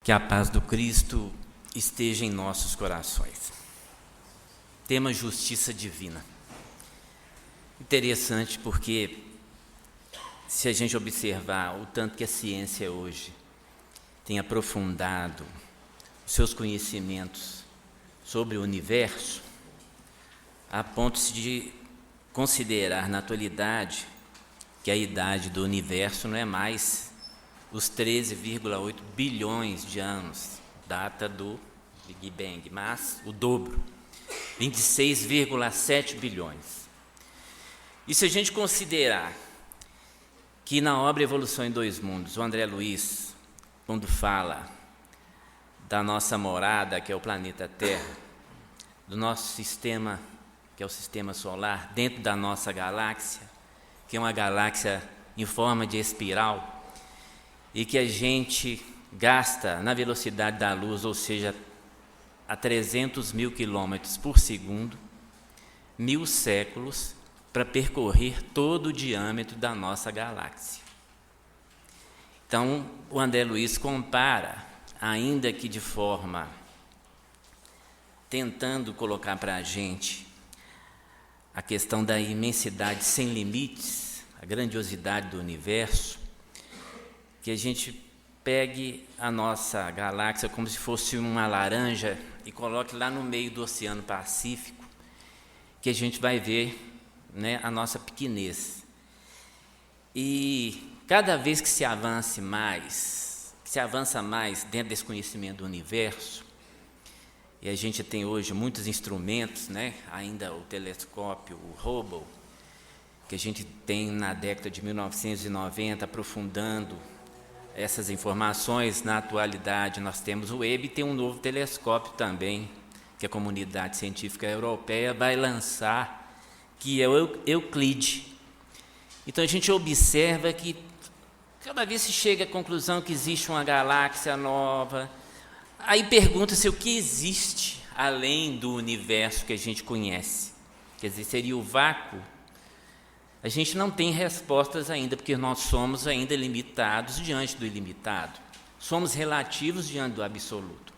Que a paz do Cristo esteja em nossos corações. Tema justiça divina. Interessante porque, se a gente observar o tanto que a ciência hoje tem aprofundado os seus conhecimentos sobre o universo, a ponto de considerar na atualidade que a idade do universo não é mais os 13,8 bilhões de anos, data do Big Bang, mas o dobro, 26,7 bilhões. E se a gente considerar que na obra Evolução em Dois Mundos, o André Luiz, quando fala da nossa morada, que é o planeta Terra, do nosso sistema, que é o sistema solar, dentro da nossa galáxia, que é uma galáxia em forma de espiral, e que a gente gasta na velocidade da luz, ou seja, a 300 mil quilômetros por segundo, 1000 séculos para percorrer todo o diâmetro da nossa galáxia. Então, o André Luiz compara, ainda que de forma tentando colocar para a gente a questão da imensidade sem limites, a grandiosidade do universo, que a gente pegue a nossa galáxia como se fosse uma laranja e coloque lá no meio do Oceano Pacífico, que a gente vai ver, né, a nossa pequenez. E cada vez que se avança mais dentro desse conhecimento do universo, e a gente tem hoje muitos instrumentos, né, ainda o telescópio, o Hubble, que a gente tem na década de 1990 aprofundando essas informações. Na atualidade nós temos o Webb e tem um novo telescópio também, que a comunidade científica europeia vai lançar, que é o Euclide. Então a gente observa que cada vez se chega à conclusão que existe uma galáxia nova, aí pergunta-se o que existe além do universo que a gente conhece, quer dizer, seria o vácuo. A gente não tem respostas ainda, porque nós somos ainda limitados diante do ilimitado. Somos relativos diante do absoluto.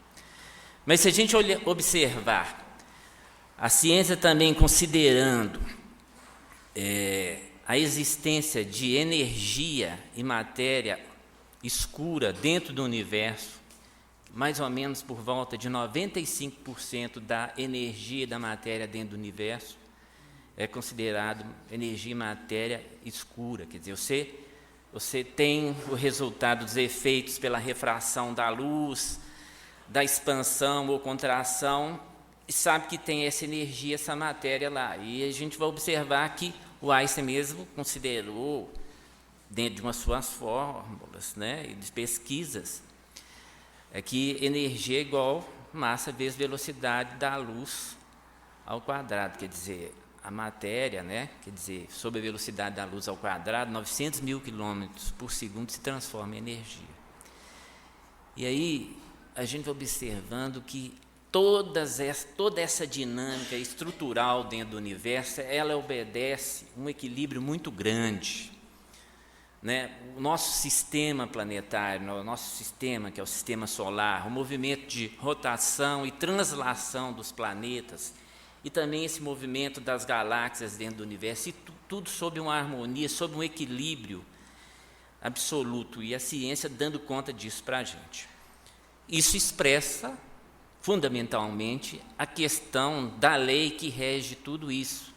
Mas se a gente observar, a ciência também considerando a existência de energia e matéria escura dentro do universo, mais ou menos por volta de 95% da energia e da matéria dentro do universo é considerado energia e matéria escura, quer dizer, você tem o resultado dos efeitos pela refração da luz, da expansão ou contração, e sabe que tem essa energia, essa matéria lá. E a gente vai observar que o Einstein mesmo considerou, dentro de umas suas fórmulas, né, e de pesquisas, que energia é igual massa vezes velocidade da luz ao quadrado, quer dizer, a matéria, né, quer dizer, sob a velocidade da luz ao quadrado, 900 mil quilômetros por segundo se transforma em energia. E aí a gente vai observando que toda essa dinâmica estrutural dentro do universo, ela obedece um equilíbrio muito grande, né? O nosso sistema planetário, o nosso sistema, que é o sistema solar, o movimento de rotação e translação dos planetas, e também esse movimento das galáxias dentro do universo, e tudo sob uma harmonia, sob um equilíbrio absoluto, e a ciência dando conta disso para a gente. Isso expressa, fundamentalmente, a questão da lei que rege tudo isso.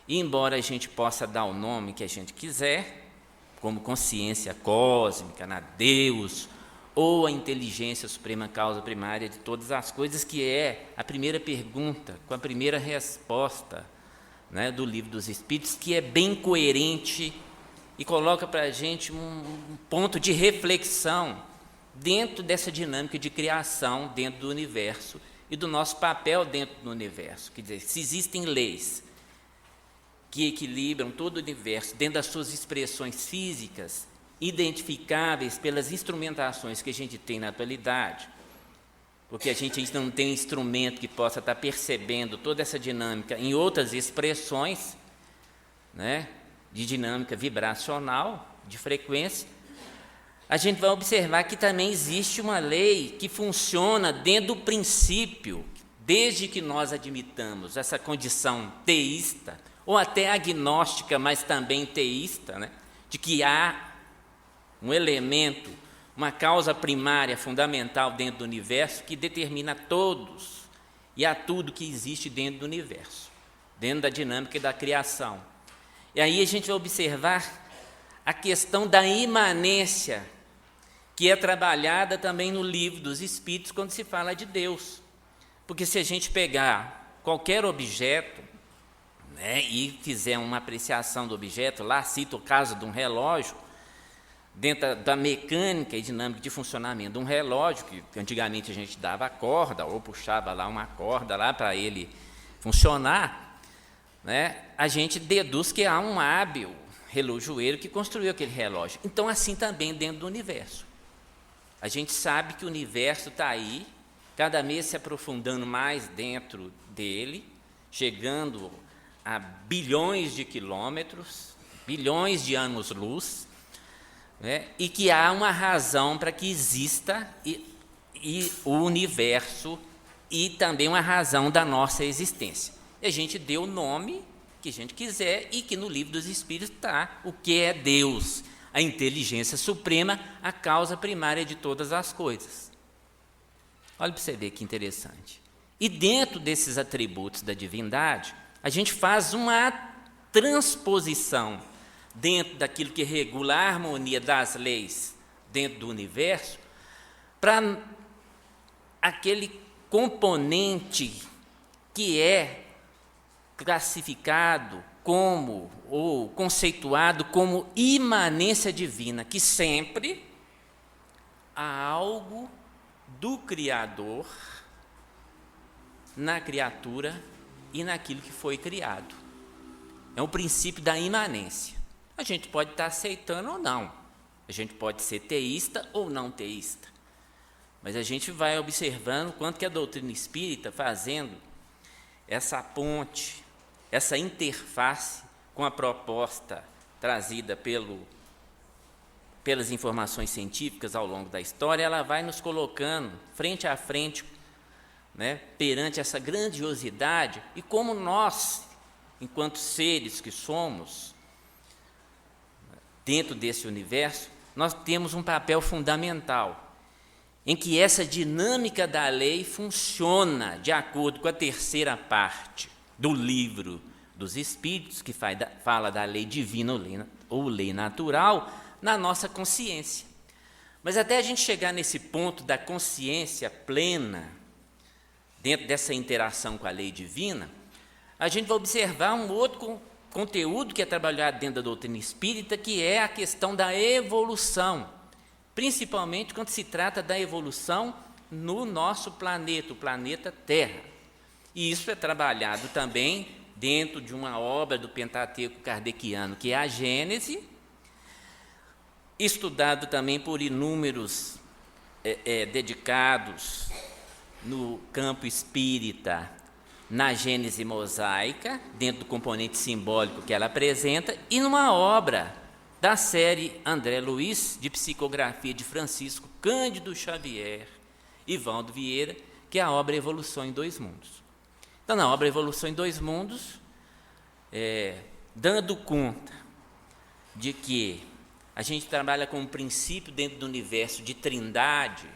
E embora a gente possa dar o nome que a gente quiser, como consciência cósmica, Deus, ou a inteligência suprema, causa primária de todas as coisas, que é a primeira pergunta, com a primeira resposta, né, do Livro dos Espíritos, que é bem coerente e coloca para a gente um ponto de reflexão dentro dessa dinâmica de criação dentro do universo e do nosso papel dentro do universo. Quer dizer, se existem leis que equilibram todo o universo dentro das suas expressões físicas, identificáveis pelas instrumentações que a gente tem na atualidade, porque a gente não tem um instrumento que possa estar percebendo toda essa dinâmica em outras expressões, né, de dinâmica vibracional, de frequência, a gente vai observar que também existe uma lei que funciona dentro do princípio, desde que nós admitamos essa condição teísta, ou até agnóstica, mas também teísta, né, de que há um elemento, uma causa primária, fundamental dentro do universo que determina a todos e a tudo que existe dentro do universo, dentro da dinâmica da criação. E aí a gente vai observar a questão da imanência, que é trabalhada também no Livro dos Espíritos, quando se fala de Deus. Porque se a gente pegar qualquer objeto, né, e fizer uma apreciação do objeto, lá cito o caso de um relógio, dentro da mecânica e dinâmica de funcionamento de um relógio, que antigamente a gente dava a corda, ou puxava lá uma corda lá para ele funcionar, né, a gente deduz que há um hábil relojoeiro que construiu aquele relógio. Então, assim também dentro do universo. A gente sabe que o universo está aí, cada mês se aprofundando mais dentro dele, chegando a bilhões de quilômetros, bilhões de anos-luz, né? E que há uma razão para que exista e o universo e também uma razão da nossa existência. E a gente deu o nome que a gente quiser e que no Livro dos Espíritos está o que é Deus, a inteligência suprema, a causa primária de todas as coisas. Olha para você ver que interessante. E dentro desses atributos da divindade, a gente faz uma transposição dentro daquilo que regula a harmonia das leis dentro do universo, para aquele componente que é classificado como, ou conceituado como imanência divina, que sempre há algo do Criador na criatura e naquilo que foi criado. É o princípio da imanência. A gente pode estar aceitando ou não, a gente pode ser teísta ou não teísta, mas a gente vai observando quanto que a doutrina espírita, fazendo essa ponte, essa interface com a proposta trazida pelas informações científicas ao longo da história, ela vai nos colocando frente a frente, né, perante essa grandiosidade, e como nós, enquanto seres que somos, dentro desse universo, nós temos um papel fundamental, em que essa dinâmica da lei funciona de acordo com a terceira parte do Livro dos Espíritos, que fala da lei divina ou lei natural, na nossa consciência. Mas até a gente chegar nesse ponto da consciência plena, dentro dessa interação com a lei divina, a gente vai observar um outro conteúdo que é trabalhado dentro da doutrina espírita, que é a questão da evolução, principalmente quando se trata da evolução no nosso planeta, o planeta Terra. E isso é trabalhado também dentro de uma obra do Pentateuco kardeciano, que é a Gênese, estudado também por inúmeros dedicados no campo espírita, na Gênese mosaica, dentro do componente simbólico que ela apresenta, e numa obra da série André Luiz, de psicografia de Francisco Cândido Xavier e Valdo Vieira, que é a obra Evolução em Dois Mundos. Então, na obra Evolução em Dois Mundos, dando conta de que a gente trabalha com um princípio dentro do universo de trindade,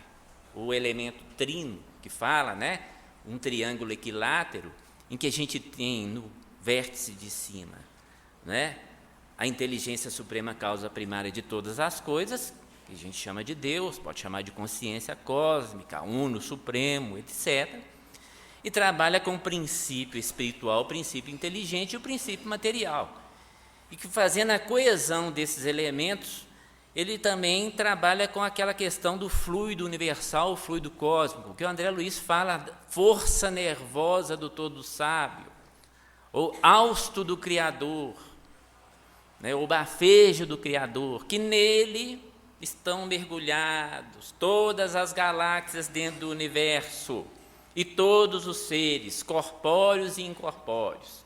o elemento trino, que fala, né, um triângulo equilátero, em que a gente tem no vértice de cima, né, a inteligência suprema, causa primária de todas as coisas, que a gente chama de Deus, pode chamar de consciência cósmica, uno, supremo, etc. E trabalha com o princípio espiritual, o princípio inteligente e o princípio material. E que, fazendo a coesão desses elementos, ele também trabalha com aquela questão do fluido universal, o fluido cósmico, que o André Luiz fala, força nervosa do todo sábio, ou hausto do Criador, né, o bafejo do Criador, que nele estão mergulhados todas as galáxias dentro do universo e todos os seres, corpóreos e incorpóreos.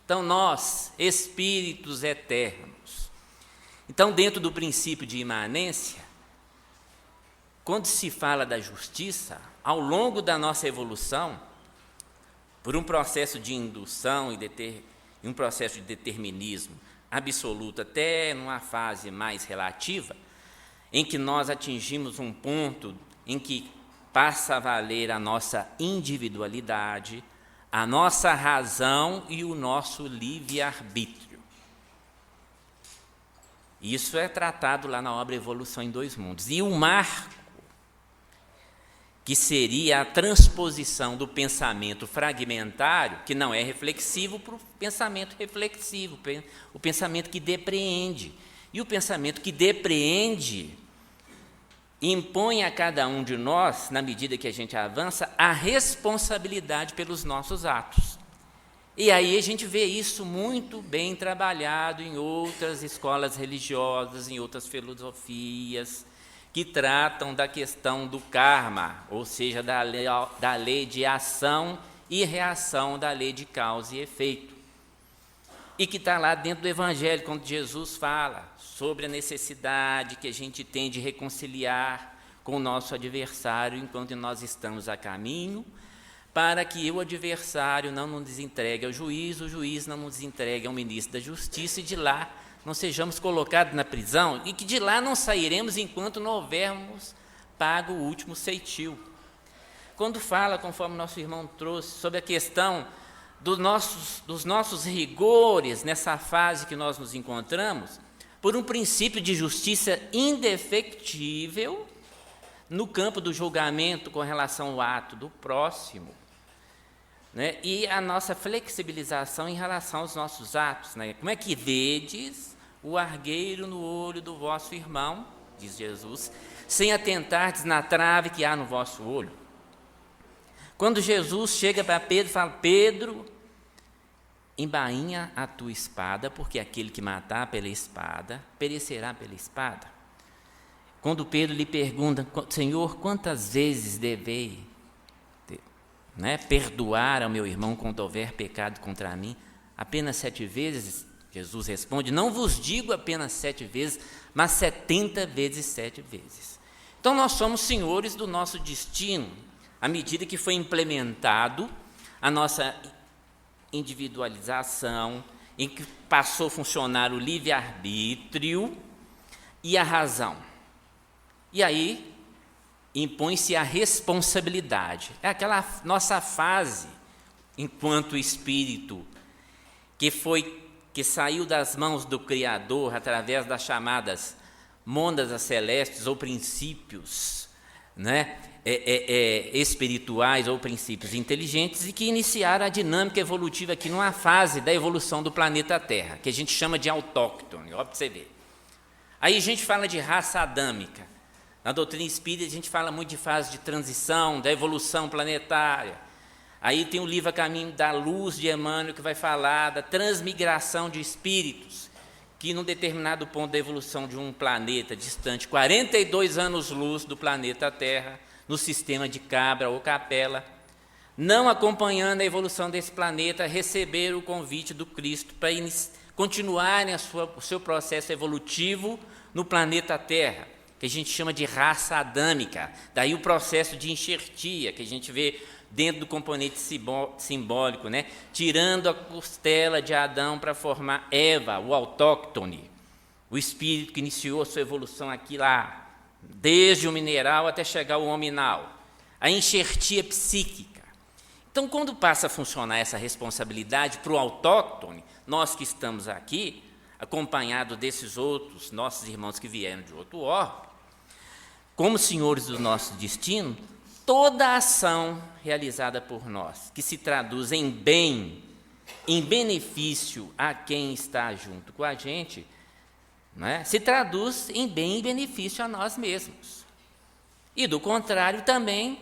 Então, nós, espíritos eternos. Então, dentro do princípio de imanência, quando se fala da justiça, ao longo da nossa evolução, por um processo de indução e um processo de determinismo absoluto, até numa fase mais relativa, em que nós atingimos um ponto em que passa a valer a nossa individualidade, a nossa razão e o nosso livre-arbítrio. Isso é tratado lá na obra Evolução em Dois Mundos. E o marco, que seria a transposição do pensamento fragmentário, que não é reflexivo, para o pensamento reflexivo, o pensamento que depreende. E o pensamento que depreende impõe a cada um de nós, na medida que a gente avança, a responsabilidade pelos nossos atos. E aí a gente vê isso muito bem trabalhado em outras escolas religiosas, em outras filosofias, que tratam da questão do karma, ou seja, da lei de ação e reação, da lei de causa e efeito. E que está lá dentro do Evangelho, quando Jesus fala sobre a necessidade que a gente tem de reconciliar com o nosso adversário enquanto nós estamos a caminho, para que o adversário não nos entregue ao juiz, o juiz não nos entregue ao ministro da Justiça, e de lá não sejamos colocados na prisão, e que de lá não sairemos enquanto não houvermos pago o último ceitil. Quando fala, conforme nosso irmão trouxe, sobre a questão dos nossos rigores nessa fase que nós nos encontramos, por um princípio de justiça indefectível no campo do julgamento com relação ao ato do próximo, né? E a nossa flexibilização em relação aos nossos atos, né? Como é que vedes o argueiro no olho do vosso irmão, diz Jesus, sem atentardes na trave que há no vosso olho? Quando Jesus chega para Pedro e fala: Pedro, embainha a tua espada, porque aquele que matar pela espada, perecerá pela espada. Quando Pedro lhe pergunta: Senhor, quantas vezes devei perdoar ao meu irmão quando houver pecado contra mim? Apenas 7 vezes? Jesus responde: não vos digo apenas 7 vezes, mas 70 vezes 7 vezes. Então nós somos senhores do nosso destino, à medida que foi implementado a nossa individualização, em que passou a funcionar o livre-arbítrio e a razão. E aí impõe-se a responsabilidade. É aquela nossa fase, enquanto espírito, que saiu das mãos do Criador através das chamadas mônadas celestes ou princípios, espirituais ou princípios inteligentes, e que iniciaram a dinâmica evolutiva aqui numa fase da evolução do planeta Terra, que a gente chama de autóctone, ó, para você ver. Aí a gente fala de raça adâmica. Na doutrina espírita a gente fala muito de fase de transição, da evolução planetária. Aí tem o livro A Caminho da Luz, de Emmanuel, que vai falar da transmigração de espíritos, que num determinado ponto da evolução de um planeta distante, 42 anos-luz do planeta Terra, no sistema de Cabra ou Capela, não acompanhando a evolução desse planeta, receber o convite do Cristo para continuarem o seu processo evolutivo no planeta Terra, que a gente chama de raça adâmica. Daí o processo de enxertia, que a gente vê dentro do componente simbólico, tirando a costela de Adão para formar Eva, o autóctone, o espírito que iniciou a sua evolução aqui lá, desde o mineral até chegar ao hominal, a enxertia psíquica. Então, quando passa a funcionar essa responsabilidade para o autóctone, nós que estamos aqui, acompanhados desses outros nossos irmãos que vieram de outro órgão, como senhores do nosso destino, toda a ação realizada por nós, que se traduz em bem, em benefício a quem está junto com a gente, se traduz em bem e benefício a nós mesmos. E, do contrário, também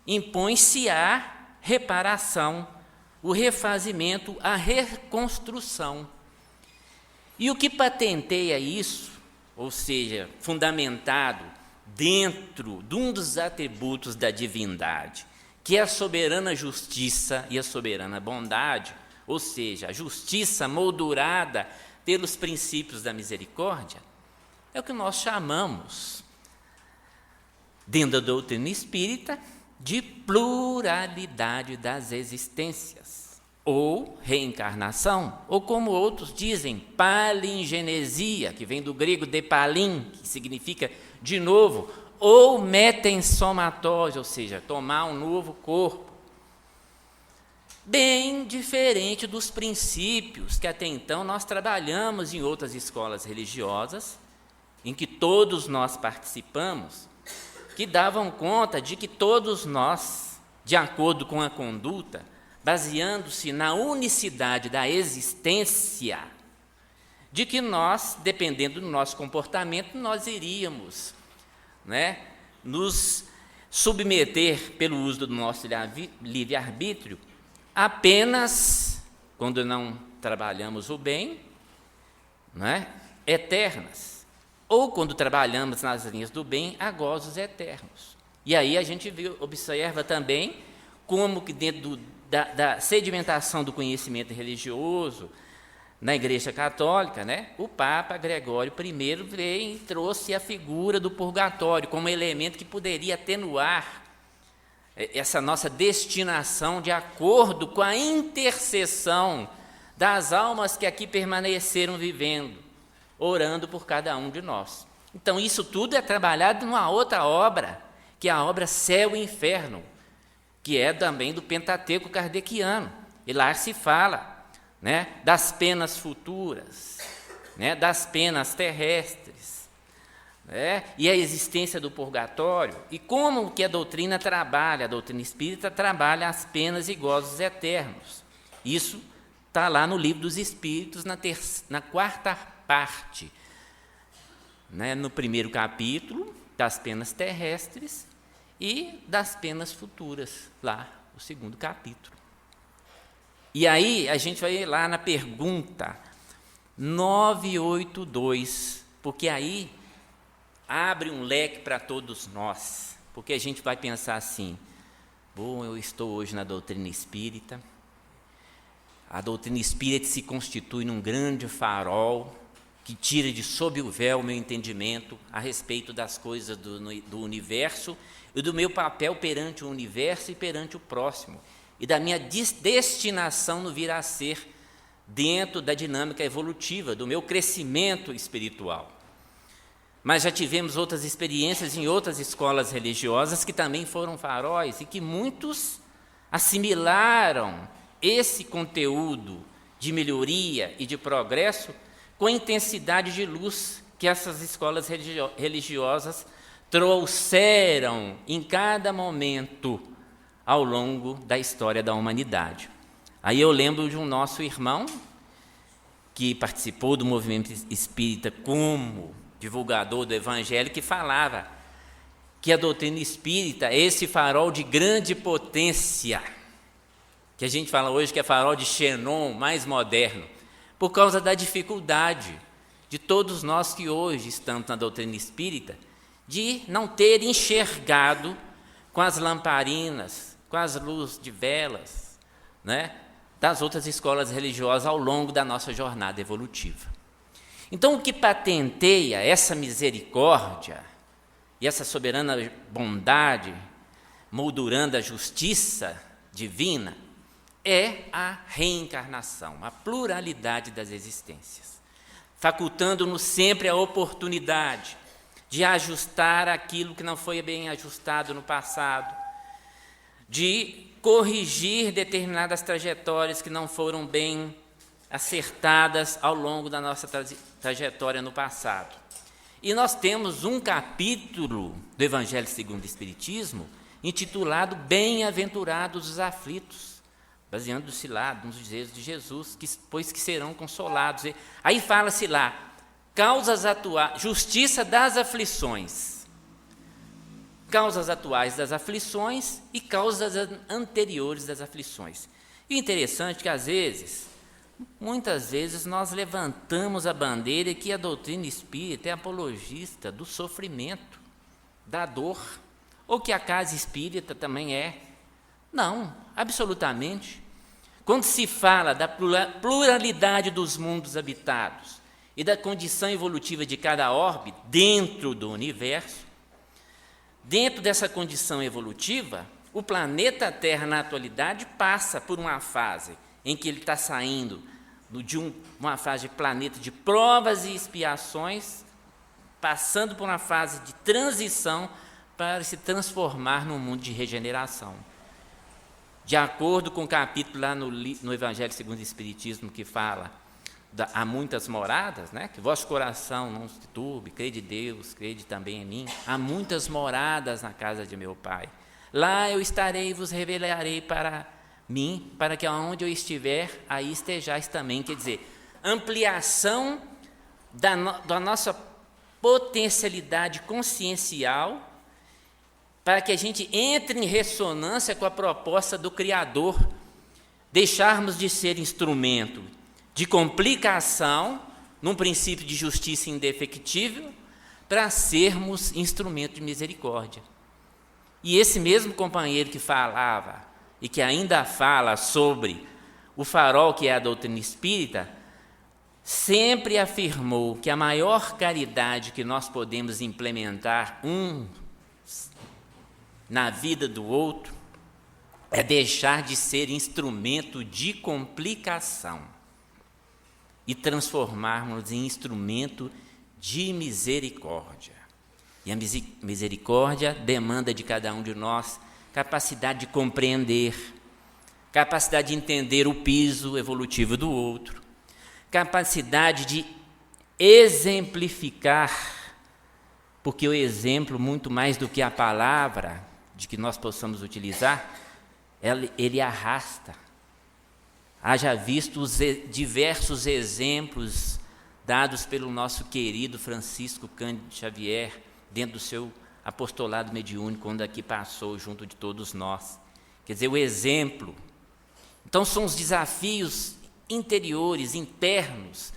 impõe-se a reparação, o refazimento, a reconstrução. E o que patenteia isso, ou seja, fundamentado dentro de um dos atributos da divindade, que é a soberana justiça e a soberana bondade, ou seja, a justiça moldurada pelos princípios da misericórdia, é o que nós chamamos dentro da doutrina espírita, de pluralidade das existências, ou reencarnação, ou como outros dizem, palingenesia, que vem do grego depalin, que significa de novo, ou metensomatose, ou seja, tomar um novo corpo. Bem diferente dos princípios que até então nós trabalhamos em outras escolas religiosas, em que todos nós participamos, que davam conta de que todos nós, de acordo com a conduta, baseando-se na unicidade da existência, de que nós, dependendo do nosso comportamento, nós iríamos, nos submeter, pelo uso do nosso livre-arbítrio, apenas, quando não trabalhamos o bem, eternas, ou quando trabalhamos nas linhas do bem, a gozos eternos. E aí a gente observa também como que dentro da sedimentação do conhecimento religioso na Igreja Católica, o Papa Gregório I veio e trouxe a figura do purgatório como elemento que poderia atenuar essa nossa destinação de acordo com a intercessão das almas que aqui permaneceram vivendo, orando por cada um de nós. Então, isso tudo é trabalhado numa outra obra, que é a obra Céu e Inferno, que é também do Pentateuco kardeciano. E lá se fala das penas futuras, das penas terrestres, e a existência do purgatório, e como que a doutrina espírita trabalha as penas e gozos eternos. Isso está lá no Livro dos Espíritos, na quarta parte, no primeiro capítulo, das penas terrestres e das penas futuras, lá, o segundo capítulo. E aí a gente vai lá na pergunta 982, porque aí abre um leque para todos nós, porque a gente vai pensar assim, bom, eu estou hoje na doutrina espírita, a doutrina espírita se constitui num grande farol que tira de sob o véu o meu entendimento a respeito das coisas do universo e do meu papel perante o universo e perante o próximo, e da minha destinação no vir a ser dentro da dinâmica evolutiva, do meu crescimento espiritual. Mas já tivemos outras experiências em outras escolas religiosas que também foram faróis e que muitos assimilaram esse conteúdo de melhoria e de progresso com a intensidade de luz que essas escolas religiosas trouxeram em cada momento ao longo da história da humanidade. Aí eu lembro de um nosso irmão que participou do movimento espírita como divulgador do evangelho, que falava que a doutrina espírita é esse farol de grande potência, que a gente fala hoje que é farol de xenon, mais moderno, por causa da dificuldade de todos nós que hoje estamos na doutrina espírita, de não ter enxergado com as lamparinas, com as luzes de velas, das outras escolas religiosas ao longo da nossa jornada evolutiva. Então, o que patenteia essa misericórdia e essa soberana bondade, moldurando a justiça divina, é a reencarnação, a pluralidade das existências, facultando-nos sempre a oportunidade de ajustar aquilo que não foi bem ajustado no passado, de corrigir determinadas trajetórias que não foram bem acertadas ao longo da nossa trajetória no passado. E nós temos um capítulo do Evangelho segundo o Espiritismo intitulado Bem-aventurados os aflitos, baseando-se lá nos dizeres de Jesus, pois que serão consolados. Aí fala-se lá, causas atuais, justiça das aflições, causas atuais das aflições e causas anteriores das aflições. E o interessante é que, muitas vezes, nós levantamos a bandeira que a doutrina espírita é apologista do sofrimento, da dor, ou que a casa espírita também é. Não, absolutamente. Quando se fala da pluralidade dos mundos habitados e da condição evolutiva de cada orbe dentro do universo, Dentro dessa condição evolutiva, o planeta Terra, na atualidade, passa por uma fase em que ele está saindo de uma fase de planeta de provas e expiações, passando por uma fase de transição para se transformar num mundo de regeneração. De acordo com o capítulo lá no Evangelho segundo o Espiritismo, que fala, há muitas moradas, né? Que vosso coração não se turbe, crede em Deus, crede também em mim. Há muitas moradas na casa de meu Pai. Lá eu estarei e vos revelarei para mim, para que aonde eu estiver, aí estejais também. Quer dizer, ampliação da nossa potencialidade consciencial, para que a gente entre em ressonância com a proposta do Criador, deixarmos de ser instrumento de complicação, num princípio de justiça indefectível, para sermos instrumento de misericórdia. E esse mesmo companheiro que falava, e que ainda fala sobre o farol que é a doutrina espírita, sempre afirmou que a maior caridade que nós podemos implementar na vida do outro é deixar de ser instrumento de complicação e transformarmos em instrumento de misericórdia. E a misericórdia demanda de cada um de nós capacidade de compreender, capacidade de entender o piso evolutivo do outro, capacidade de exemplificar, porque o exemplo, muito mais do que a palavra de que nós possamos utilizar, ele arrasta. Haja visto os diversos exemplos dados pelo nosso querido Francisco Cândido Xavier, dentro do seu apostolado mediúnico, quando aqui passou junto de todos nós. Quer dizer, o exemplo. Então, são os desafios interiores, internos,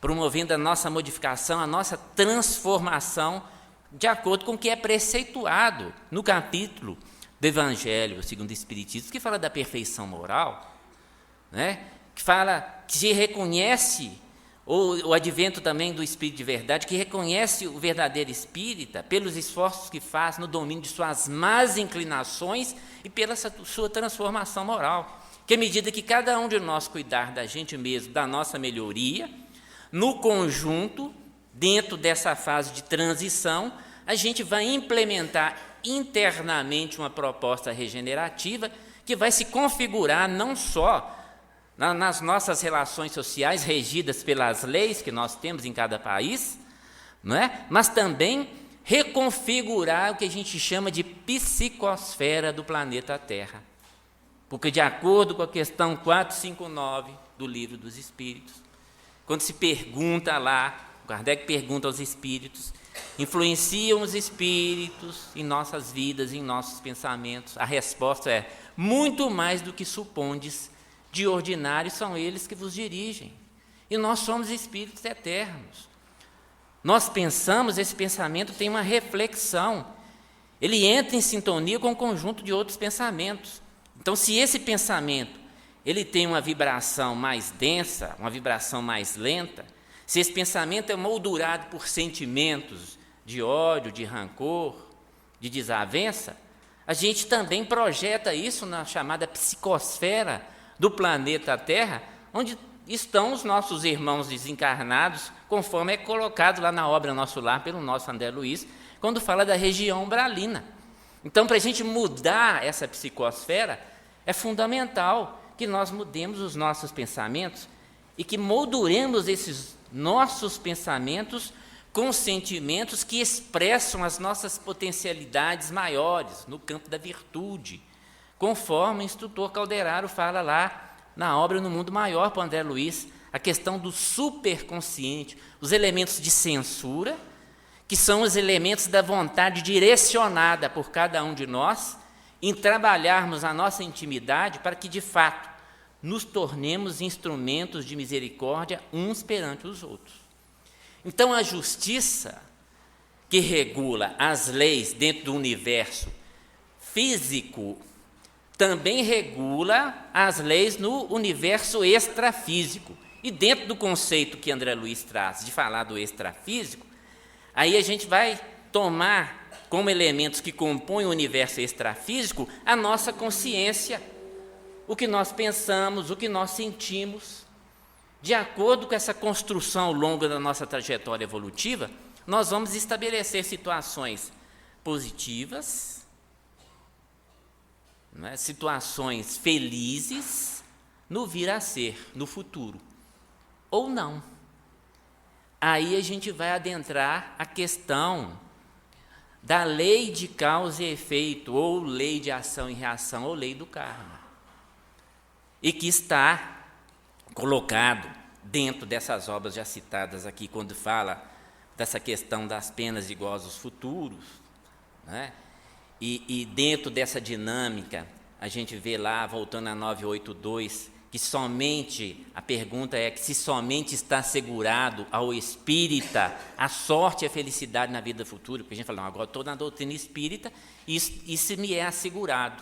promovendo a nossa modificação, a nossa transformação, de acordo com o que é preceituado no capítulo do Evangelho segundo o Espiritismo, que fala da perfeição moral, né? Que fala, que se reconhece, ou o advento também do Espírito de Verdade, que reconhece o verdadeiro espírita pelos esforços que faz no domínio de suas más inclinações e pela sua transformação moral. Que à medida que cada um de nós cuidar da gente mesmo, da nossa melhoria, no conjunto, dentro dessa fase de transição, a gente vai implementar internamente uma proposta regenerativa que vai se configurar não só nas nossas relações sociais regidas pelas leis que nós temos em cada país, não é? Mas também reconfigurar o que a gente chama de psicosfera do planeta Terra. Porque, de acordo com a questão 459 do Livro dos Espíritos, quando se pergunta lá, Kardec pergunta aos espíritos, influenciam os espíritos em nossas vidas, em nossos pensamentos? A resposta é, muito mais do que supondes, de ordinário são eles que vos dirigem. E nós somos espíritos eternos. Nós pensamos, esse pensamento tem uma reflexão. Ele entra em sintonia com um conjunto de outros pensamentos. Então, se esse pensamento ele tem uma vibração mais densa, uma vibração mais lenta, se esse pensamento é moldurado por sentimentos de ódio, de rancor, de desavença, a gente também projeta isso na chamada psicosfera do planeta Terra, onde estão os nossos irmãos desencarnados, conforme é colocado lá na obra Nosso Lar, pelo nosso André Luiz, quando fala da região umbralina. Então, para a gente mudar essa psicosfera, é fundamental que nós mudemos os nossos pensamentos e que molduremos esses nossos pensamentos com sentimentos que expressam as nossas potencialidades maiores no campo da virtude, conforme o instrutor Calderaro fala lá na obra No Mundo Maior, para André Luiz, a questão do superconsciente, os elementos de censura, que são os elementos da vontade direcionada por cada um de nós, em trabalharmos a nossa intimidade para que, de fato, nos tornemos instrumentos de misericórdia uns perante os outros. Então, a justiça que regula as leis dentro do universo físico também regula as leis no universo extrafísico. E dentro do conceito que André Luiz traz de falar do extrafísico, aí a gente vai tomar como elementos que compõem o universo extrafísico, a nossa consciência, o que nós pensamos, o que nós sentimos. De acordo com essa construção ao longo da nossa trajetória evolutiva, nós vamos estabelecer situações positivas, né, situações felizes no vir a ser, no futuro, ou não. Aí a gente vai adentrar a questão da lei de causa e efeito, ou lei de ação e reação, ou lei do karma, e que está colocado dentro dessas obras já citadas aqui, quando fala dessa questão das penas de gozos futuros, né? E dentro dessa dinâmica, a gente vê lá, voltando a 982, que somente, a pergunta é que se somente está assegurado ao espírita a sorte e a felicidade na vida futura, porque a gente fala, não, agora estou na doutrina espírita, isso me é assegurado.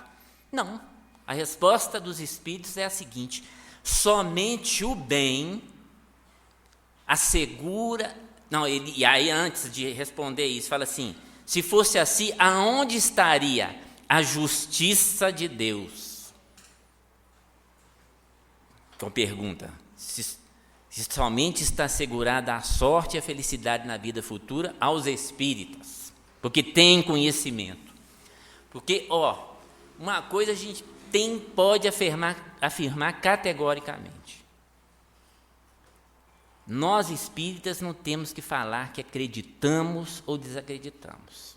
Não, a resposta dos espíritos é a seguinte: somente o bem assegura. Não, e aí antes de responder isso, fala assim: se fosse assim, aonde estaria a justiça de Deus? Então pergunta, se somente está assegurada a sorte e a felicidade na vida futura aos espíritas, porque tem conhecimento. Porque, uma coisa a gente pode afirmar categoricamente: nós espíritas não temos que falar que acreditamos ou desacreditamos.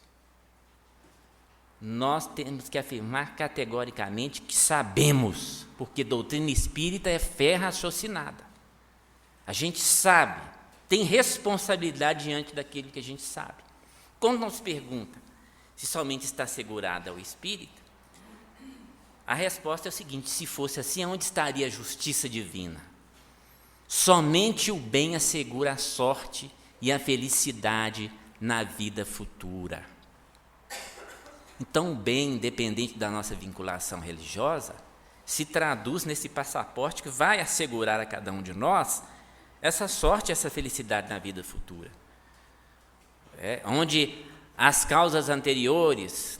Nós temos que afirmar categoricamente que sabemos, porque doutrina espírita é fé raciocinada. A gente sabe, tem responsabilidade diante daquilo que a gente sabe. Quando nos pergunta se somente está assegurada ao espírita, a resposta é o seguinte: se fosse assim, onde estaria a justiça divina? Somente o bem assegura a sorte e a felicidade na vida futura. Então, o bem, independente da nossa vinculação religiosa, se traduz nesse passaporte que vai assegurar a cada um de nós essa sorte, essa felicidade na vida futura. Onde as causas anteriores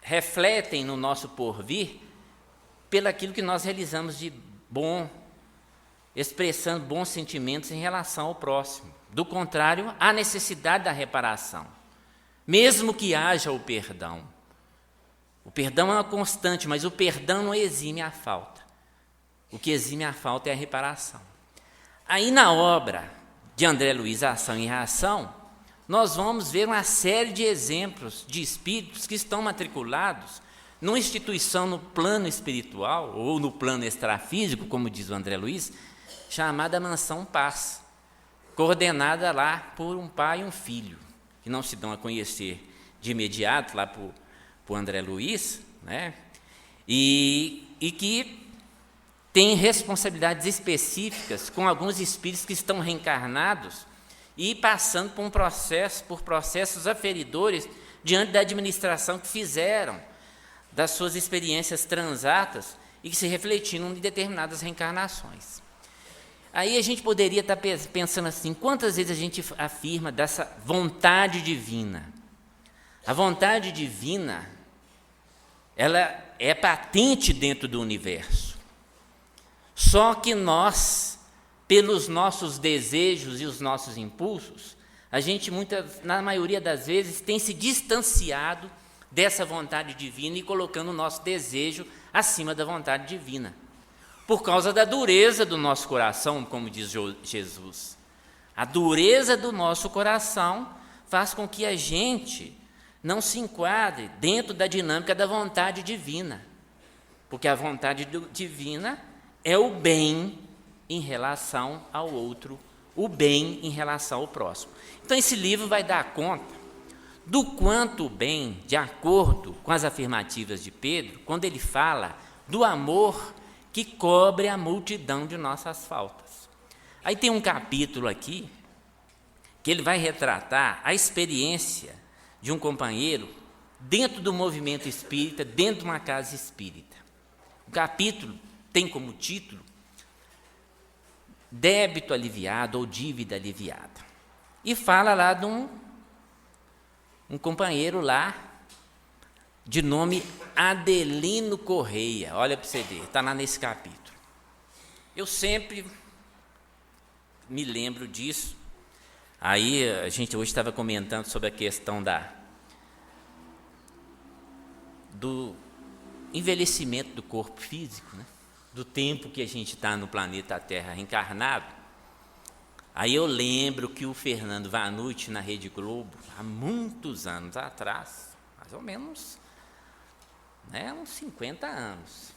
refletem no nosso porvir pelaquilo que nós realizamos de bom, expressando bons sentimentos em relação ao próximo. Do contrário, há necessidade da reparação, mesmo que haja o perdão. O perdão é uma constante, mas o perdão não exime a falta. O que exime a falta é a reparação. Aí na obra de André Luiz, Ação e Reação, nós vamos ver uma série de exemplos de espíritos que estão matriculados numa instituição no plano espiritual, ou no plano extrafísico, como diz o André Luiz, chamada Mansão Paz, coordenada lá por um pai e um filho, que não se dão a conhecer de imediato lá para o André Luiz, né? E que tem responsabilidades específicas com alguns espíritos que estão reencarnados e passando por processos aferidores diante da administração que fizeram das suas experiências transatas e que se refletiram em determinadas reencarnações. Aí a gente poderia estar pensando assim: quantas vezes a gente afirma dessa vontade divina? A vontade divina, ela é patente dentro do universo. Só que nós, pelos nossos desejos e os nossos impulsos, a gente, na maioria das vezes, tem se distanciado dessa vontade divina e colocando o nosso desejo acima da vontade divina, por causa da dureza do nosso coração, como diz Jesus. A dureza do nosso coração faz com que a gente não se enquadre dentro da dinâmica da vontade divina, porque a vontade divina é o bem em relação ao outro, o bem em relação ao próximo. Então esse livro vai dar conta do quanto o bem, de acordo com as afirmativas de Pedro, quando ele fala do amor que cobre a multidão de nossas faltas. Aí tem um capítulo aqui que ele vai retratar a experiência de um companheiro dentro do movimento espírita, dentro de uma casa espírita. O capítulo tem como título débito aliviado ou dívida aliviada. E fala lá de um companheiro lá, de nome Adelino Correia. Olha para você ver, está lá nesse capítulo. Eu sempre me lembro disso. Aí a gente hoje estava comentando sobre a questão do envelhecimento do corpo físico, né? Do tempo que a gente está no planeta Terra reencarnado. Aí eu lembro que o Fernando Vanucci, na Rede Globo, há muitos anos atrás, mais ou menos, né, uns 50 anos,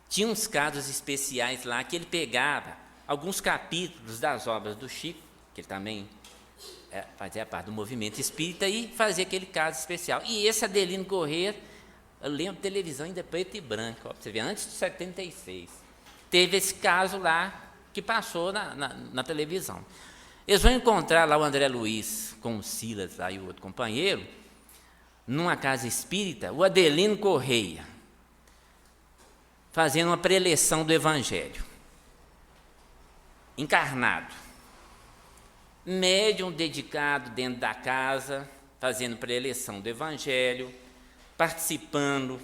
tinha uns casos especiais lá que ele pegava alguns capítulos das obras do Chico, que ele também fazia parte do movimento espírita, e fazia aquele caso especial. E esse Adelino Corrêa, eu lembro de televisão ainda preto e branco, ó, você vê, antes de 76. Teve esse caso lá que passou na televisão. Eles vão encontrar lá o André Luiz com o Silas lá, e o outro companheiro, numa casa espírita, o Adelino Corrêa, fazendo uma preleção do Evangelho. Encarnado. Médium dedicado dentro da casa, fazendo preleção do Evangelho, participando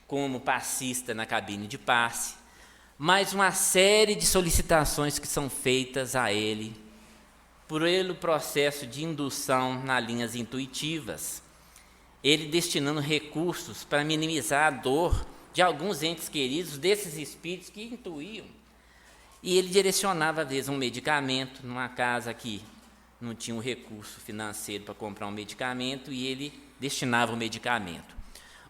como passista na cabine de passe, mais uma série de solicitações que são feitas a ele, por ele o processo de indução nas linhas intuitivas, ele destinando recursos para minimizar a dor de alguns entes queridos desses espíritos que intuíam. E ele direcionava, às vezes, um medicamento numa casa que não tinha um recurso financeiro para comprar um medicamento, e ele destinava o medicamento.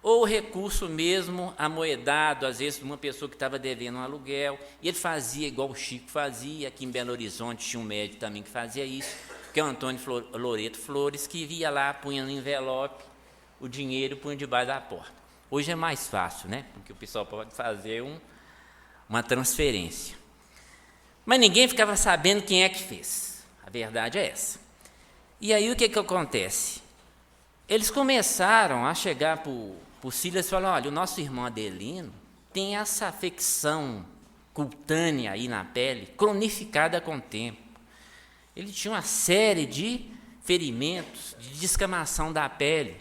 Ou o recurso mesmo amoedado, às vezes, de uma pessoa que estava devendo um aluguel, e ele fazia igual o Chico fazia. Aqui em Belo Horizonte tinha um médico também que fazia isso, que é o Antônio Loreto Flores, que via lá, punha no envelope o dinheiro, punha debaixo da porta. Hoje é mais fácil, né? Porque o pessoal pode fazer uma transferência. Mas ninguém ficava sabendo quem é que fez. A verdade é essa. E aí o que acontece? Eles começaram a chegar para o Silas e falaram: olha, o nosso irmão Adelino tem essa afecção cutânea aí na pele, cronificada com o tempo. Ele tinha uma série de ferimentos, de descamação da pele,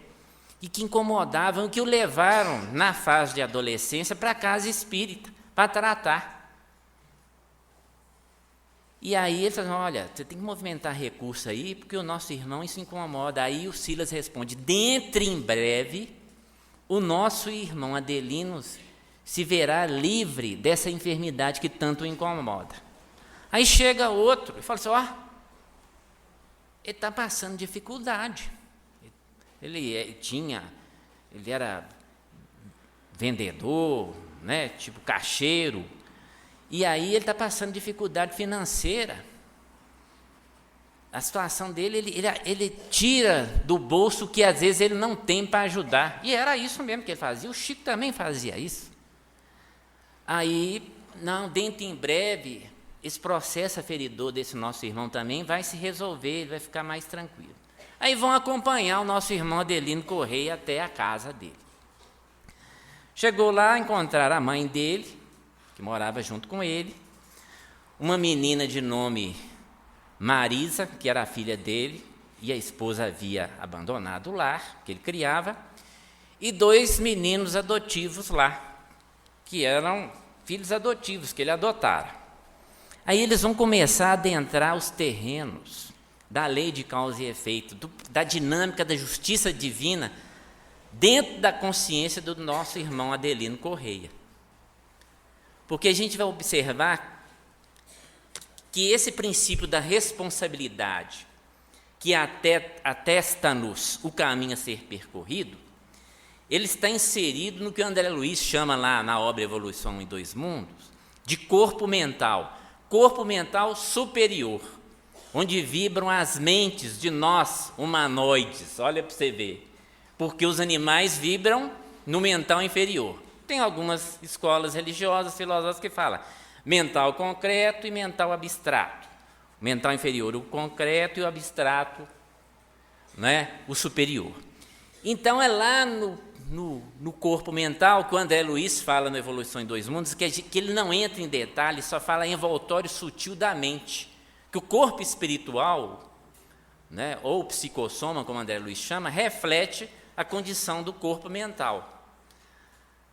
e que incomodavam, que o levaram, na fase de adolescência, para a casa espírita, para tratar. E aí eles falam: olha, você tem que movimentar recurso aí, porque o nosso irmão isso incomoda. Aí o Silas responde: dentro em breve, o nosso irmão Adelino se verá livre dessa enfermidade que tanto o incomoda. Aí chega outro e fala assim: ó, ele está passando dificuldade. Ele era vendedor, né, tipo caixeiro, e aí ele está passando dificuldade financeira. A situação dele, ele tira do bolso que às vezes ele não tem para ajudar. E era isso mesmo que ele fazia. O Chico também fazia isso. Aí, não, dentro em breve, esse processo aferidor desse nosso irmão também vai se resolver, ele vai ficar mais tranquilo. Aí vão acompanhar o nosso irmão Adelino Corrêa até a casa dele. Chegou lá, encontraram a mãe dele, que morava junto com ele, uma menina de nome Marisa, que era a filha dele, e a esposa havia abandonado o lar que ele criava, e 2 meninos adotivos lá, que eram filhos adotivos que ele adotara. Aí eles vão começar a adentrar os terrenos da lei de causa e efeito, da dinâmica da justiça divina, dentro da consciência do nosso irmão Adelino Corrêa. Porque a gente vai observar que esse princípio da responsabilidade, que atesta-nos o caminho a ser percorrido, ele está inserido no que o André Luiz chama lá na obra Evolução em Dois Mundos, de corpo mental superior, onde vibram as mentes de nós humanoides. Olha para você ver, porque os animais vibram no mental inferior. Tem algumas escolas religiosas, filosóficas que falam mental concreto e mental abstrato. O mental inferior, o concreto, e o abstrato, né, o superior. Então é lá no corpo mental, quando André Luiz fala no Evolução em Dois Mundos, que ele não entra em detalhes, só fala em envoltório sutil da mente, que o corpo espiritual, né, ou psicossoma, como André Luiz chama, reflete a condição do corpo mental.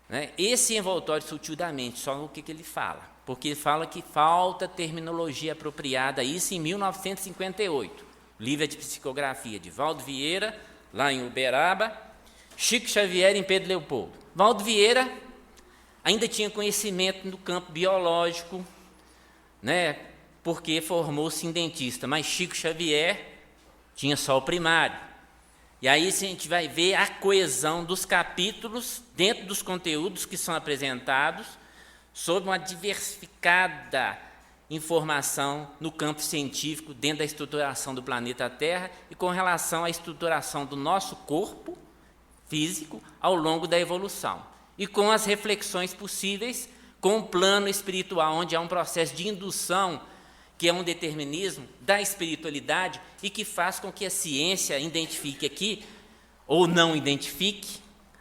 Né? Esse envoltório sutil da mente, só o que ele fala, porque ele fala que falta terminologia apropriada, isso em 1958, livro de psicografia de Valdo Vieira, lá em Uberaba, Chico Xavier em Pedro Leopoldo. Valdo Vieira ainda tinha conhecimento no campo biológico, né, porque formou-se em dentista, mas Chico Xavier tinha só o primário. E aí a gente vai ver a coesão dos capítulos dentro dos conteúdos que são apresentados sob uma diversificada informação no campo científico dentro da estruturação do planeta Terra e com relação à estruturação do nosso corpo físico ao longo da evolução. E com as reflexões possíveis com o plano espiritual, onde há um processo de indução que é um determinismo da espiritualidade e que faz com que a ciência identifique aqui, ou não identifique,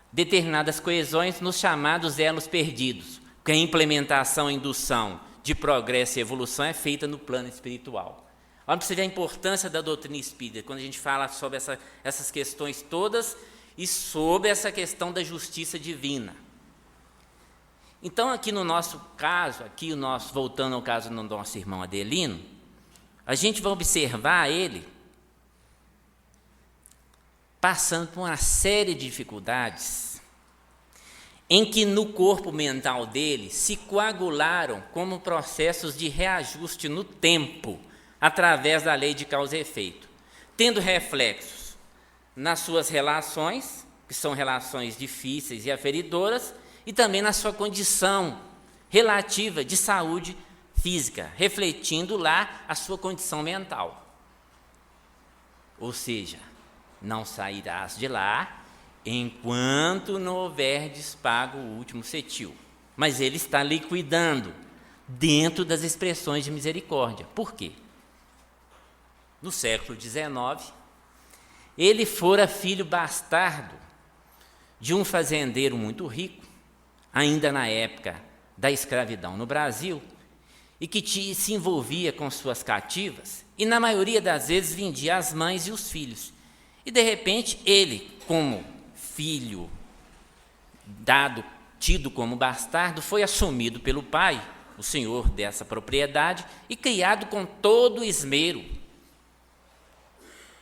determinadas coesões nos chamados elos perdidos, porque a implementação e indução de progresso e evolução é feita no plano espiritual. Olha para você ver a importância da doutrina espírita, quando a gente fala sobre essas questões todas e sobre essa questão da justiça divina. Então, aqui no nosso caso, voltando ao caso do nosso irmão Adelino, a gente vai observar ele passando por uma série de dificuldades em que no corpo mental dele se coagularam como processos de reajuste no tempo, através da lei de causa e efeito, tendo reflexos nas suas relações, que são relações difíceis e aferidoras, e também na sua condição relativa de saúde física, refletindo lá a sua condição mental. Ou seja, não sairás de lá enquanto não houverdes pago o último cetil. Mas ele está liquidando dentro das expressões de misericórdia. Por quê? No século XIX, ele fora filho bastardo de um fazendeiro muito rico, ainda na época da escravidão no Brasil, e que se envolvia com suas cativas, e na maioria das vezes vendia as mães e os filhos. E de repente ele, como filho tido como bastardo, foi assumido pelo pai, o senhor dessa propriedade, e criado com todo o esmero,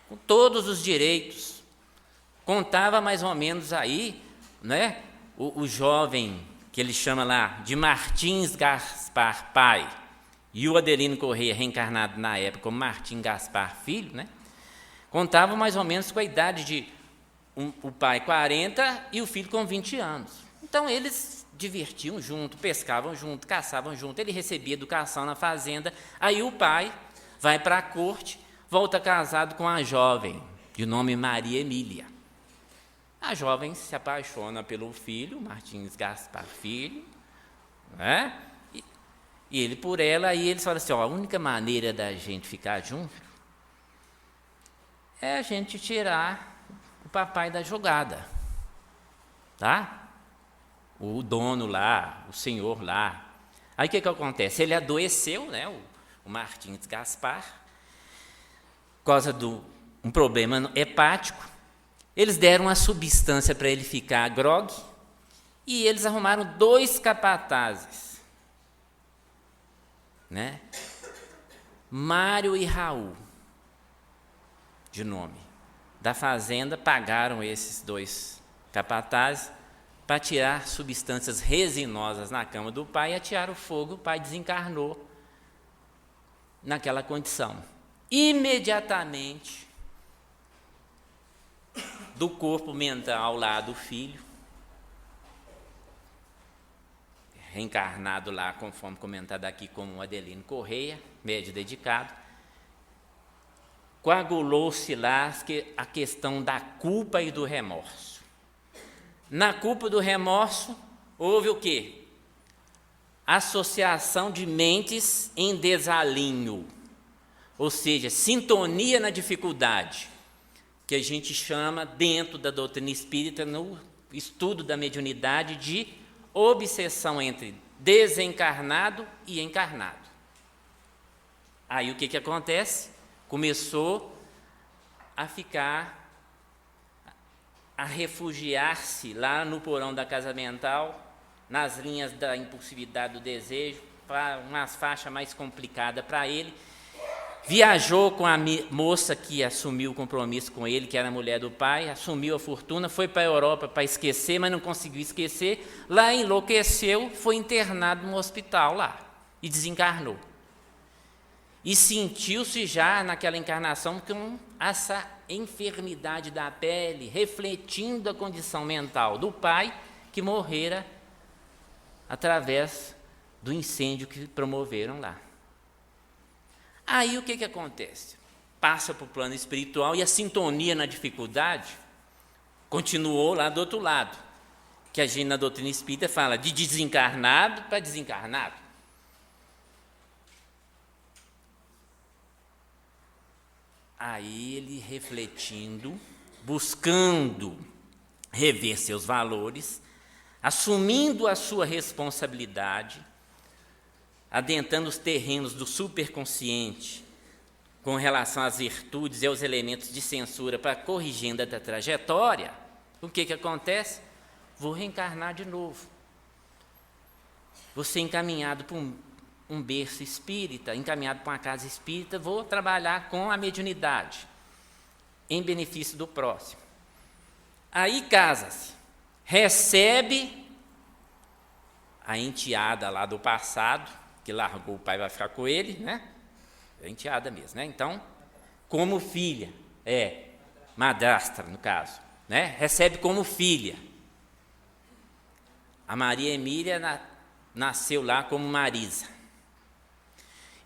com todos os direitos. Contava mais ou menos aí, né, o jovem, que ele chama lá de Martins Gaspar pai, e o Adelino Correia, reencarnado na época como Martim Gaspar filho, né, contava mais ou menos com a idade de o pai 40 e o filho com 20 anos. Então eles divertiam junto, pescavam junto, caçavam junto, ele recebia educação na fazenda, aí o pai vai para a corte, volta casado com a jovem, de nome Maria Emília. A jovem se apaixona pelo filho, Martins Gaspar filho, né? E ele por ela, e eles falam assim, ó, a única maneira da gente ficar junto é a gente tirar o papai da jogada, tá? O dono lá, o senhor lá. Aí o que acontece? Ele adoeceu, né, o Martins Gaspar, por causa de um problema hepático. Eles deram uma substância para ele ficar grogue e eles arrumaram 2 capatazes, né? Mário e Raul, de nome, da fazenda, pagaram esses 2 capatazes para tirar substâncias resinosas na cama do pai e atearam o fogo. O pai desencarnou naquela condição. Imediatamente, do corpo mental lá do filho, reencarnado lá, conforme comentado aqui, como o Adelino Correia, médio dedicado, coagulou-se lá a questão da culpa e do remorso. Na culpa e do remorso, houve o quê? Associação de mentes em desalinho, ou seja, sintonia na dificuldade, que a gente chama, dentro da doutrina espírita, no estudo da mediunidade de obsessão entre desencarnado e encarnado. Aí o que acontece? Começou a refugiar-se lá no porão da casa mental, nas linhas da impulsividade do desejo, para umas faixas mais complicadas para ele. Viajou com a moça que assumiu o compromisso com ele, que era a mulher do pai, assumiu a fortuna, foi para a Europa para esquecer, mas não conseguiu esquecer. Lá enlouqueceu, foi internado no hospital lá e desencarnou. E sentiu-se já naquela encarnação com essa enfermidade da pele, refletindo a condição mental do pai que morrera através do incêndio que promoveram lá. Aí o que acontece? Passa para o plano espiritual e a sintonia na dificuldade continuou lá do outro lado, que a gente na doutrina espírita fala de desencarnado para desencarnado. Aí ele refletindo, buscando rever seus valores, assumindo a sua responsabilidade, adentrando os terrenos do superconsciente com relação às virtudes e aos elementos de censura para corrigindo a trajetória, o que acontece? Vou reencarnar de novo. Vou ser encaminhado para um berço espírita, encaminhado para uma casa espírita, vou trabalhar com a mediunidade, em benefício do próximo. Aí casa-se, recebe a enteada lá do passado, que largou o pai, vai ficar com ele, né? É enteada mesmo, né? Então, como filha, madrastra no caso, né? Recebe como filha. A Maria Emília nasceu lá como Marisa.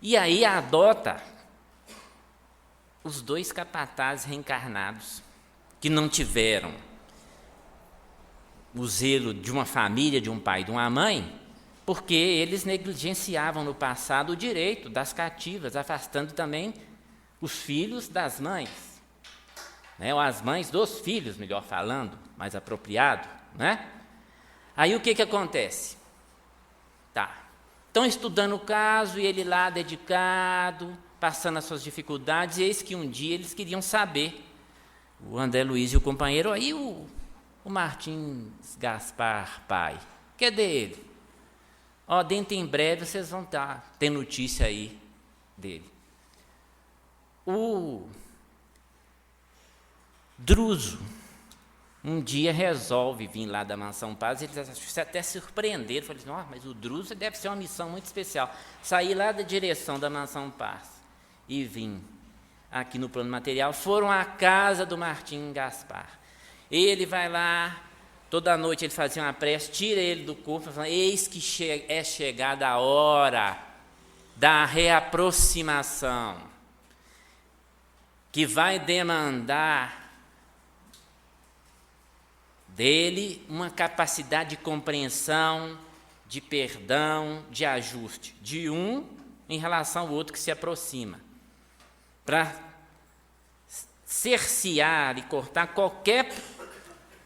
E aí adota os dois capatazes reencarnados, que não tiveram o zelo de uma família, de um pai e de uma mãe, porque eles negligenciavam no passado o direito das cativas, afastando também os filhos das mães, né? Ou as mães dos filhos, melhor falando, mais apropriado, né? Aí o que acontece? Estão estudando o caso e ele lá dedicado, passando as suas dificuldades, e eis que um dia eles queriam saber, o André Luiz e o companheiro, aí o Martins Gaspar pai, cadê ele? Dentro em breve vocês vão ter notícia aí dele. O Druso um dia resolve vir lá da Mansão Paz, eles até se surpreenderam, falaram, mas o Druso deve ser uma missão muito especial. Saí lá da direção da Mansão Paz e vim aqui no plano material, foram à casa do Martim Gaspar. Ele vai lá, toda noite ele fazia uma prece, tira ele do corpo, falando, eis que é chegada a hora da reaproximação, que vai demandar dele uma capacidade de compreensão, de perdão, de ajuste, de um em relação ao outro que se aproxima, para cercear e cortar qualquer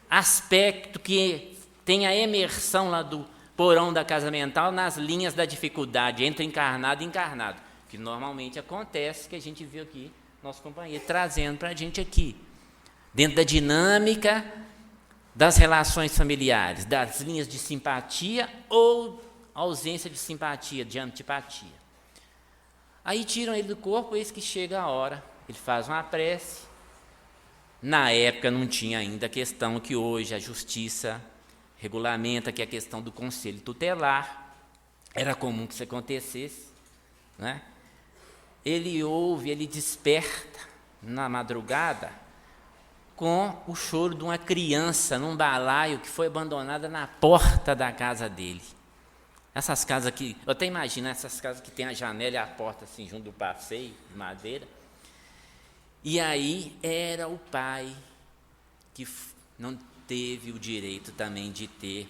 aspecto que tenha emersão lá do porão da casa mental nas linhas da dificuldade entre encarnado e encarnado, que normalmente acontece, que a gente viu aqui, nosso companheiro trazendo para a gente aqui, dentro da dinâmica das relações familiares, das linhas de simpatia ou ausência de simpatia, de antipatia. Aí tiram ele do corpo, eis que chega a hora, ele faz uma prece. Na época não tinha ainda a questão que hoje a justiça regulamenta, que é a questão do conselho tutelar. Era comum que isso acontecesse, né? Ele ouve, ele desperta na madrugada com o choro de uma criança num balaio que foi abandonada na porta da casa dele. Essas casas que, eu até imagino, essas casas que tem a janela e a porta assim, junto do passeio, de madeira. E aí era o pai que não teve o direito também de ter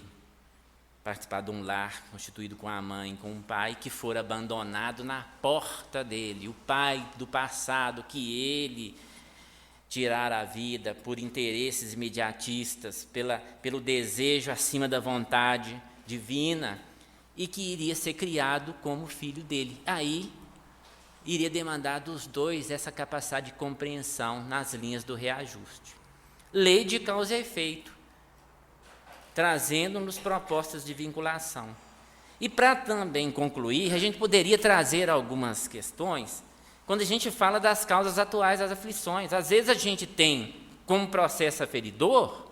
participado de um lar constituído com a mãe, com um pai que for abandonado na porta dele. O pai do passado que ele tirar a vida por interesses imediatistas, pelo desejo acima da vontade divina, e que iria ser criado como filho dele. Aí iria demandar dos dois essa capacidade de compreensão nas linhas do reajuste. Lei de causa e efeito, trazendo-nos propostas de vinculação. E para também concluir, a gente poderia trazer algumas questões quando a gente fala das causas atuais das aflições. Às vezes a gente tem como processo aferidor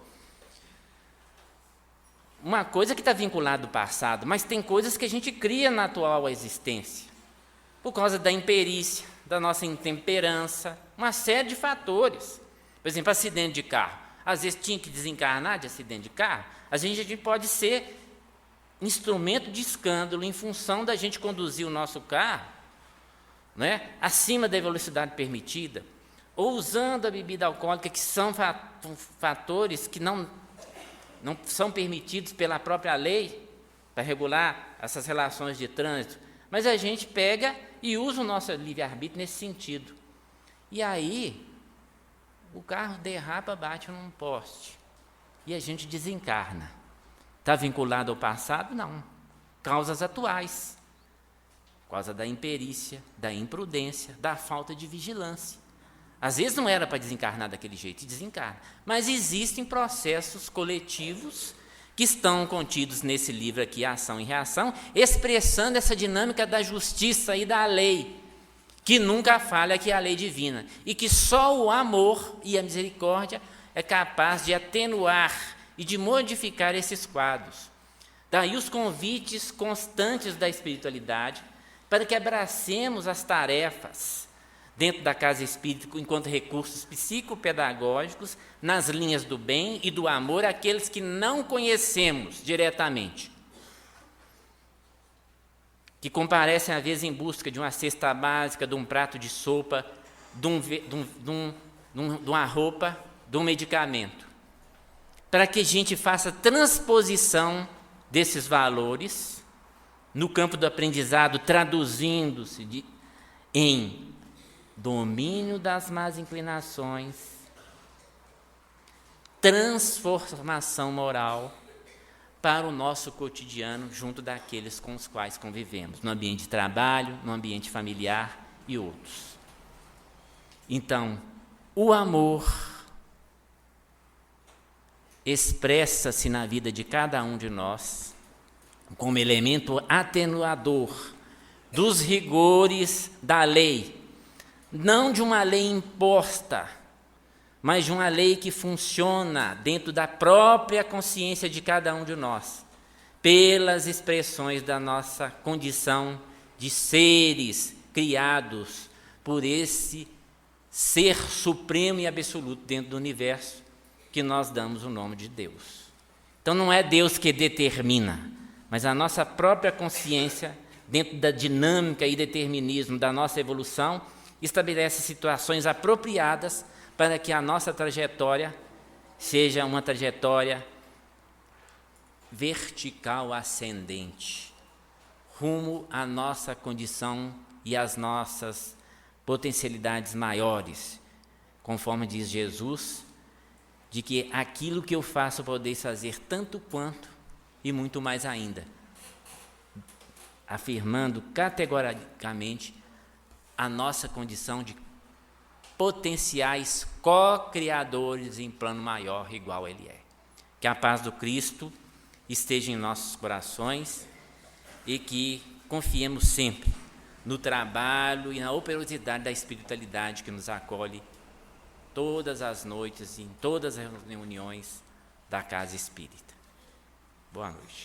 uma coisa que está vinculada ao passado, mas tem coisas que a gente cria na atual existência, por causa da imperícia, da nossa intemperança, uma série de fatores. Por exemplo, acidente de carro. Às vezes tinha que desencarnar de acidente de carro, a gente pode ser instrumento de escândalo em função da gente conduzir o nosso carro, né, acima da velocidade permitida, ou usando a bebida alcoólica, que são fatores que não são permitidos pela própria lei para regular essas relações de trânsito, mas a gente pega e usa o nosso livre-arbítrio nesse sentido. E aí, o carro derrapa, bate num poste, e a gente desencarna. Está vinculado ao passado? Não. Causas atuais. Por causa da imperícia, da imprudência, da falta de vigilância. Às vezes não era para desencarnar daquele jeito, e desencarna. Mas existem processos coletivos que estão contidos nesse livro aqui, Ação e Reação, expressando essa dinâmica da justiça e da lei, que nunca falha, que é a lei divina, e que só o amor e a misericórdia é capaz de atenuar e de modificar esses quadros. Daí os convites constantes da espiritualidade para que abracemos as tarefas dentro da casa espírita enquanto recursos psicopedagógicos nas linhas do bem e do amor àqueles que não conhecemos diretamente, que comparecem às vezes em busca de uma cesta básica, de um prato de sopa, de uma roupa, de um medicamento, para que a gente faça transposição desses valores no campo do aprendizado, traduzindo-se em domínio das más inclinações, transformação moral para o nosso cotidiano junto daqueles com os quais convivemos, no ambiente de trabalho, no ambiente familiar e outros. Então, o amor expressa-se na vida de cada um de nós como elemento atenuador dos rigores da lei, não de uma lei imposta, mas de uma lei que funciona dentro da própria consciência de cada um de nós, pelas expressões da nossa condição de seres criados por esse ser supremo e absoluto dentro do universo, que nós damos o nome de Deus. Então não é Deus que determina, mas a nossa própria consciência, dentro da dinâmica e determinismo da nossa evolução, estabelece situações apropriadas para que a nossa trajetória seja uma trajetória vertical ascendente, rumo à nossa condição e às nossas potencialidades maiores, conforme diz Jesus, de que aquilo que eu faço podeis fazer tanto quanto e muito mais ainda, afirmando categoricamente a nossa condição de potenciais co-criadores em plano maior igual Ele é. Que a paz do Cristo esteja em nossos corações e que confiemos sempre no trabalho e na operosidade da espiritualidade que nos acolhe todas as noites e em todas as reuniões da Casa Espírita. Boa noite.